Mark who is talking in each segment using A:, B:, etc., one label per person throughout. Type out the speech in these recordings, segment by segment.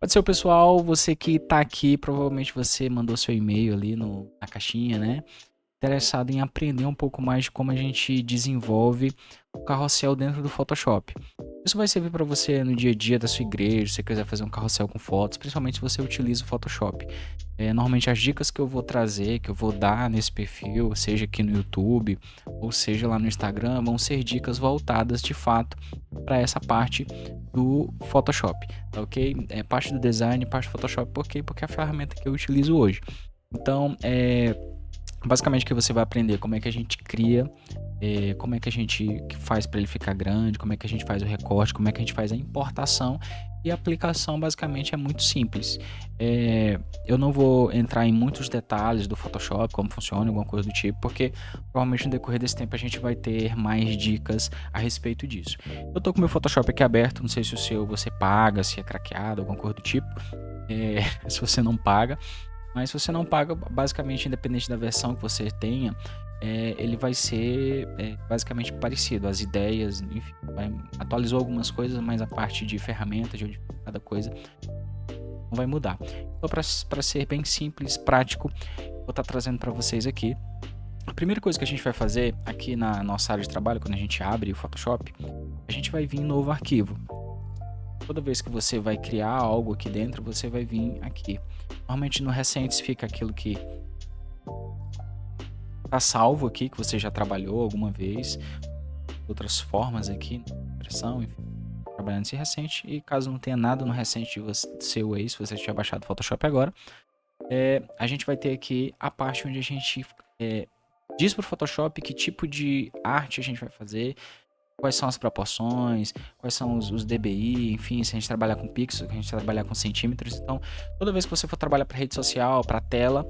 A: Pode ser o pessoal, você que tá aqui, provavelmente você mandou seu e-mail ali na caixinha, né? Interessado em aprender um pouco mais de como a gente desenvolve o carrossel dentro do Photoshop. Isso vai servir para você no dia a dia da sua igreja, se você quiser fazer um carrossel com fotos, principalmente se você utiliza o Photoshop. Normalmente as dicas que eu vou trazer, que eu vou dar nesse perfil, seja aqui no YouTube ou seja lá no Instagram, vão ser dicas voltadas de fato para essa parte do Photoshop, tá ok? É parte do design, parte do Photoshop, por quê? Porque é a ferramenta que eu utilizo hoje. Então, basicamente que você vai aprender como é que a gente cria, como é que a gente faz para ele ficar grande, como é que a gente faz o recorte, como é que a gente faz a importação, e a aplicação basicamente é muito simples. Eu não vou entrar em muitos detalhes do Photoshop, como funciona, alguma coisa do tipo, porque provavelmente no decorrer desse tempo a gente vai ter mais dicas a respeito disso. Eu tô com meu Photoshop aqui aberto, não sei se o seu você paga, se é craqueado, alguma coisa do tipo. Se você não paga, mas se você não paga, basicamente, independente da versão que você tenha, ele vai ser basicamente parecido. As ideias, enfim, atualizou algumas coisas, mas a parte de ferramentas, de onde cada coisa, não vai mudar. Então, para ser bem simples, prático, vou estar trazendo para vocês aqui. A primeira coisa que a gente vai fazer aqui na nossa área de trabalho, quando a gente abre o Photoshop, a gente vai vir em novo arquivo. Toda vez que você vai criar algo aqui dentro, você vai vir aqui. Normalmente no Recentes fica aquilo que está salvo aqui, que você já trabalhou alguma vez. Outras formas aqui, impressão, enfim, trabalhando nesse recente. E caso não tenha nada no recente de seu aí, se você tiver baixado o Photoshop agora, a gente vai ter aqui a parte onde a gente diz para o Photoshop que tipo de arte a gente vai fazer, quais são as proporções, quais são os DBI, enfim, se a gente trabalhar com pixels, se a gente trabalhar com centímetros. Então, toda vez que você for trabalhar para rede social, para tela,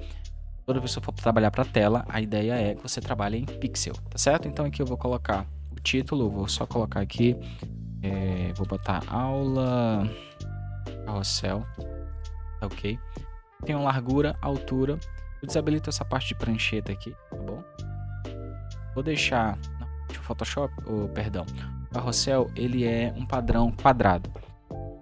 A: toda vez que você for trabalhar para tela, a ideia é que você trabalhe em pixel, tá certo? Então aqui eu vou colocar o título, vou só colocar aqui, vou botar aula carrossel, tá ok? Tem uma largura, altura, eu desabilito essa parte de prancheta aqui, tá bom? Vou deixar o Photoshop, perdão, o carrossel, ele é um padrão quadrado.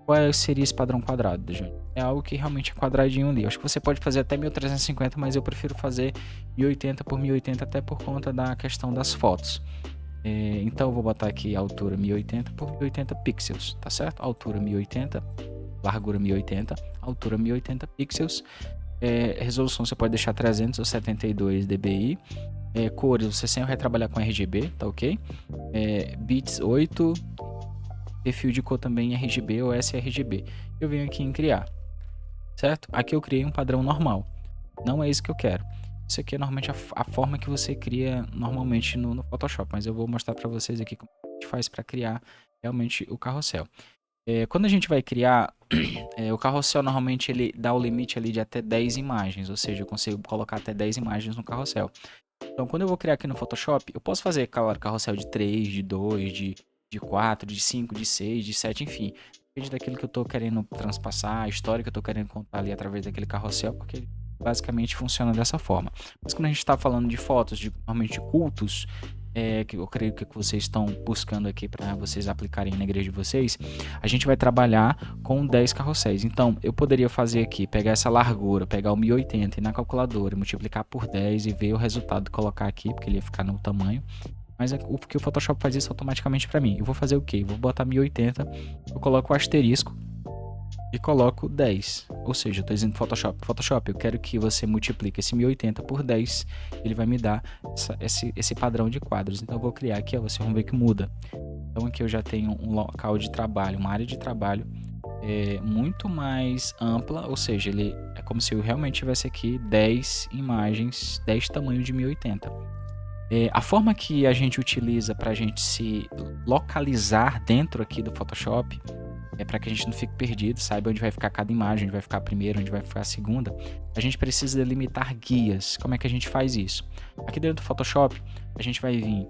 A: Qual seria esse padrão quadrado, gente? É algo que realmente é quadradinho ali. Acho que você pode fazer até 1350, mas eu prefiro fazer 1080 por 1080 até por conta da questão das fotos. Então eu vou botar aqui a altura 1080 por 1080 pixels, tá certo? Altura 1080, largura 1080, altura 1080 pixels. Resolução você pode deixar 372 dpi. Cores você sempre vai trabalhar com RGB, tá ok? Bits 8. Perfil de cor também RGB ou sRGB. Eu venho aqui em criar, certo? Aqui eu criei um padrão normal. Não é isso que eu quero. Isso aqui é normalmente a forma que você cria normalmente no Photoshop, mas eu vou mostrar para vocês aqui como a gente faz para criar realmente o carrossel. Quando a gente vai criar, o carrossel normalmente ele dá o limite ali de até 10 imagens, ou seja, eu consigo colocar até 10 imagens no carrossel. Então, quando eu vou criar aqui no Photoshop, eu posso fazer, claro, carrossel de 3, de 2, de 4, de 5, de 6, de 7, enfim. Depende daquilo que eu tô querendo transpassar, a história que eu tô querendo contar ali através daquele carrossel, porque ele basicamente funciona dessa forma. Mas quando a gente tá falando de fotos, normalmente de cultos, que eu creio que vocês estão buscando aqui para vocês aplicarem na igreja de vocês, a gente vai trabalhar com 10 carrosséis. Então, eu poderia fazer aqui, pegar essa largura, pegar o 1080 e na calculadora multiplicar por 10 e ver o resultado, colocar aqui, porque ele ia ficar no tamanho. Mas o que o Photoshop faz isso automaticamente para mim. Eu vou fazer o quê? Eu vou botar 1080, eu coloco o asterisco e coloco 10. Ou seja, eu estou dizendo Photoshop, eu quero que você multiplique esse 1080 por 10, ele vai me dar esse padrão de quadros. Então eu vou criar aqui, ó, vocês vão ver que muda. Então aqui eu já tenho um local de trabalho, uma área de trabalho muito mais ampla, ou seja, ele é como se eu realmente tivesse aqui 10 imagens, 10 tamanhos de 1080. A forma que a gente utiliza para a gente se localizar dentro aqui do Photoshop, para que a gente não fique perdido, saiba onde vai ficar cada imagem, onde vai ficar a primeira, onde vai ficar a segunda, a gente precisa delimitar guias. Como é que a gente faz isso? Aqui dentro do Photoshop, a gente vai vir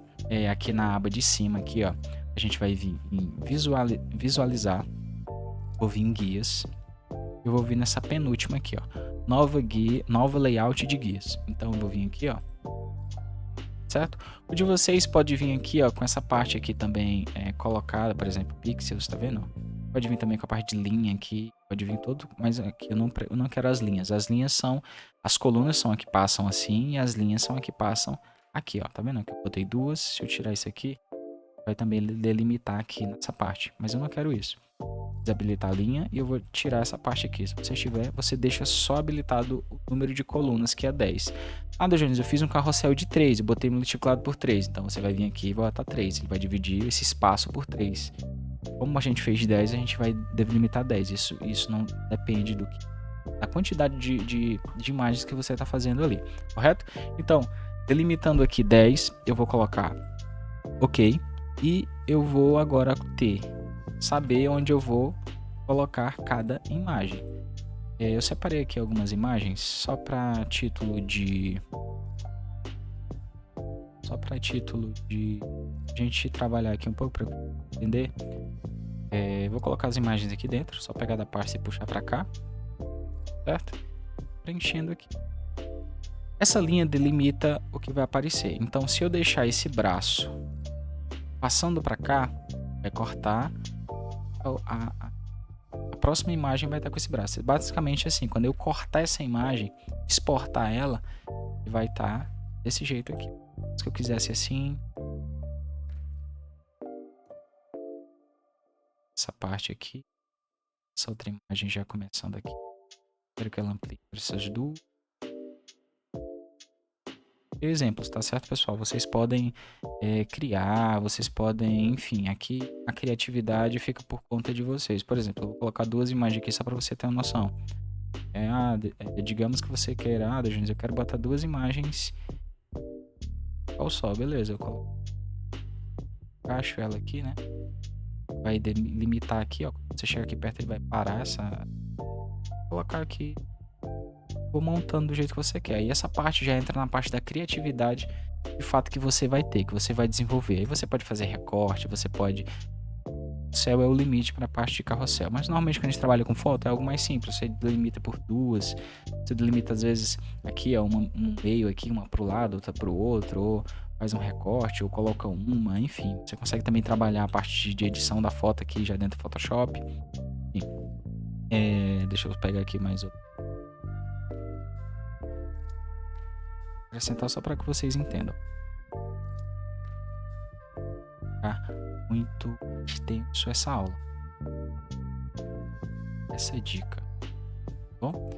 A: aqui na aba de cima, aqui, ó, a gente vai vir em visualizar, vou vir em guias, eu vou vir nessa penúltima aqui, ó, nova layout de guias. Então eu vou vir aqui, ó, certo? O de vocês pode vir aqui, ó, com essa parte aqui também colocada, por exemplo, pixels, tá vendo? Pode vir também com a parte de linha aqui, pode vir todo, mas aqui eu não quero as linhas. As linhas são, as colunas são aqui que passam assim e as linhas são aqui que passam aqui, ó. Tá vendo? Aqui eu botei duas, se eu tirar isso aqui, vai também delimitar aqui nessa parte, mas eu não quero isso. Desabilitar a linha e eu vou tirar essa parte aqui. Se você tiver, você deixa só habilitado o número de colunas, que é 10. Ah, Jones, eu fiz um carrossel de 3, eu botei multiplicado por 3. Então você vai vir aqui e vai botar 3. Ele vai dividir esse espaço por 3. Como a gente fez de 10, a gente vai delimitar 10. Isso não depende da quantidade de imagens que você está fazendo ali, correto? Então, delimitando aqui 10, eu vou colocar OK. E eu vou agora saber onde eu vou colocar cada imagem. Eu separei aqui algumas imagens só para título de a gente trabalhar aqui um pouco para entender. Vou colocar as imagens aqui dentro, só pegar da pasta e puxar para cá, certo? Preenchendo aqui. Essa linha delimita o que vai aparecer. Então, se eu deixar esse braço passando para cá, vai cortar a próxima imagem vai estar com esse braço. Basicamente assim, quando eu cortar essa imagem, exportar ela, vai estar desse jeito aqui. Se eu quisesse assim, essa parte aqui, essa outra imagem já começando aqui. Quero que ela amplie para essas duas. Exemplos, tá certo, pessoal? Vocês podem criar, vocês podem, enfim, aqui a criatividade fica por conta de vocês. Por exemplo, eu vou colocar duas imagens aqui só para você ter uma noção. Digamos que você queira, eu quero botar duas imagens. Qual só? Beleza, eu encaixo ela aqui, né? Vai delimitar aqui, ó. Quando você chega aqui perto, ele vai parar vou colocar aqui. Vou montando do jeito que você quer. E essa parte já entra na parte da criatividade, de fato, que você vai ter, que você vai desenvolver. Aí você pode fazer recorte, você pode... O céu é o limite para a parte de carrossel. Mas normalmente quando a gente trabalha com foto é algo mais simples. Você delimita por duas. Você delimita às vezes aqui, ó, um meio aqui, uma para o lado, outra para o outro. Ou faz um recorte, ou coloca uma, enfim. Você consegue também trabalhar a parte de edição da foto aqui já dentro do Photoshop. Enfim. Deixa eu pegar aqui mais outro. Acrescentar só para que vocês entendam. Tá muito extenso essa aula. Essa é a dica. Bom?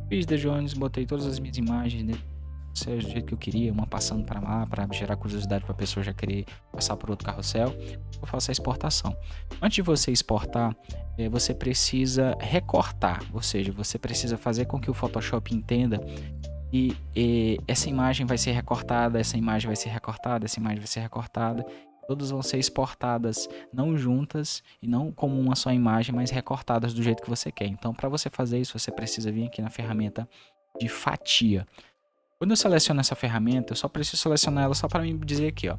A: Fiz The Jones, botei todas as minhas imagens dentro do jeito que eu queria, uma passando para lá, para gerar curiosidade para a pessoa já querer passar por outro carrossel. Eu faço a exportação. Antes de você exportar, você precisa recortar, ou seja, você precisa fazer com que o Photoshop entenda e essa imagem vai ser recortada, essa imagem vai ser recortada, essa imagem vai ser recortada. Todas vão ser exportadas, não juntas e não como uma só imagem, mas recortadas do jeito que você quer. Então, para você fazer isso, você precisa vir aqui na ferramenta de fatia. Quando eu seleciono essa ferramenta, eu só preciso selecionar ela só para me dizer aqui, ó.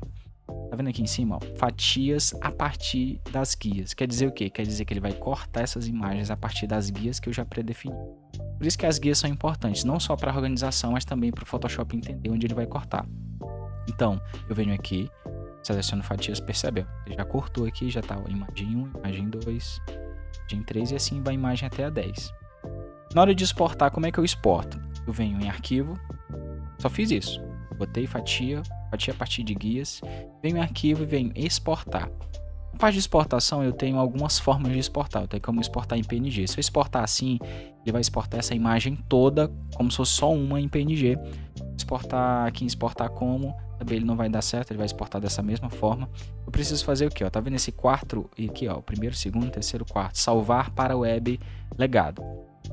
A: Tá vendo aqui em cima, ó? Fatias a partir das guias. Quer dizer o quê? Quer dizer que ele vai cortar essas imagens a partir das guias que eu já predefini. Por isso que as guias são importantes, não só para a organização, mas também para o Photoshop entender onde ele vai cortar. Então, eu venho aqui, seleciono fatias, percebeu? Ele já cortou aqui, já tá a imagem 1, imagem 2, imagem 3 e assim vai a imagem até a 10. Na hora de exportar, como é que eu exporto? Eu venho em arquivo, só fiz isso. Botei fatia a partir de guias, venho em arquivo e venho exportar. Na parte de exportação eu tenho algumas formas de exportar. Eu tenho como exportar em PNG. Se eu exportar assim, ele vai exportar essa imagem toda como se fosse só uma em PNG. Exportar aqui em exportar como, também ele não vai dar certo, ele vai exportar dessa mesma forma. Eu preciso fazer o que? Tá vendo esse quarto aqui, ó, o primeiro, segundo, terceiro, quarto, salvar para web legado.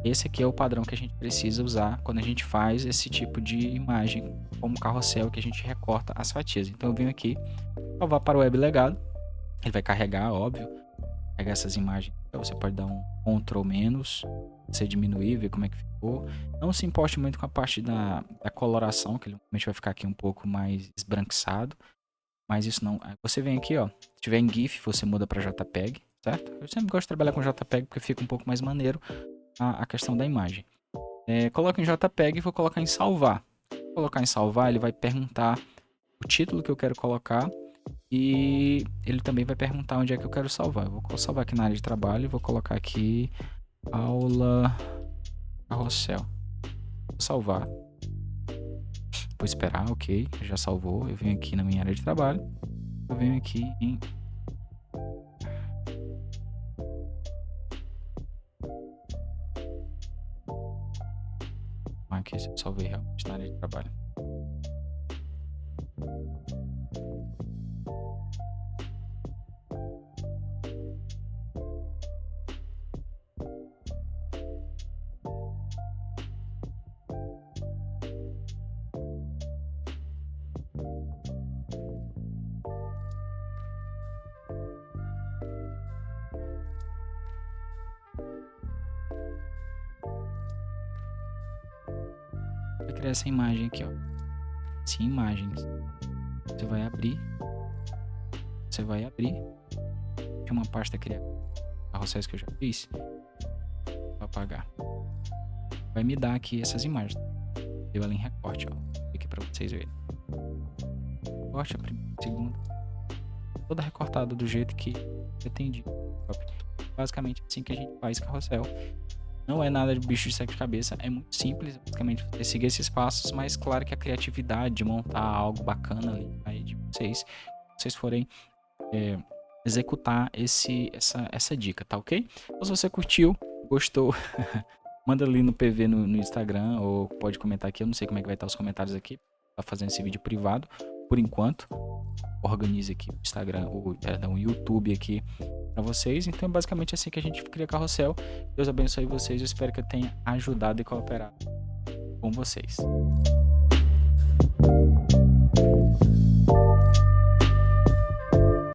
A: Esse aqui é o padrão que a gente precisa usar quando a gente faz esse tipo de imagem, como carrossel, que a gente recorta as fatias. Então eu venho aqui, salvar para o web legado, ele vai carregar, óbvio, pegar essas imagens. Então você pode dar um Ctrl menos, você diminuir, ver como é que ficou. Não se importe muito com a parte da coloração, que ele realmente vai ficar aqui um pouco mais esbranquiçado. Mas isso não. Você vem aqui, ó. Se tiver em GIF, você muda para JPEG, certo? Eu sempre gosto de trabalhar com JPEG porque fica um pouco mais maneiro a questão da imagem. Coloco em JPEG e vou colocar em salvar. Colocar em salvar, ele vai perguntar o título que eu quero colocar e ele também vai perguntar onde é que eu quero salvar. Eu vou salvar aqui na área de trabalho e vou colocar aqui aula carrossel. Vou salvar. Vou esperar, ok, já salvou. Eu venho aqui na minha área de trabalho. Eu venho aqui em aqui, se eu salvei realmente na área de trabalho. Vou criar essa imagem aqui, ó. Sim, imagens. Você vai abrir. Tem uma pasta criada. Carrosséis que eu já fiz. Vou apagar. Vai me dar aqui essas imagens. Deu ela em recorte, ó. Aqui pra vocês verem. Recorte a primeira, a segunda. Toda recortada do jeito que eu pretendi. Basicamente assim que a gente faz carrossel. Não é nada de bicho de sete cabeça, é muito simples, basicamente você seguir esses passos, mas claro que a criatividade de montar algo bacana ali aí de vocês, se vocês forem executar essa dica, tá ok? Então, se você curtiu, gostou, manda ali no PV no Instagram ou pode comentar aqui, eu não sei como é que vai estar os comentários aqui, tá fazendo esse vídeo privado por enquanto. Organize aqui o Instagram, o YouTube aqui para vocês. Então, é basicamente assim que a gente cria carrossel. Deus abençoe vocês. Eu espero que eu tenha ajudado e cooperado com vocês.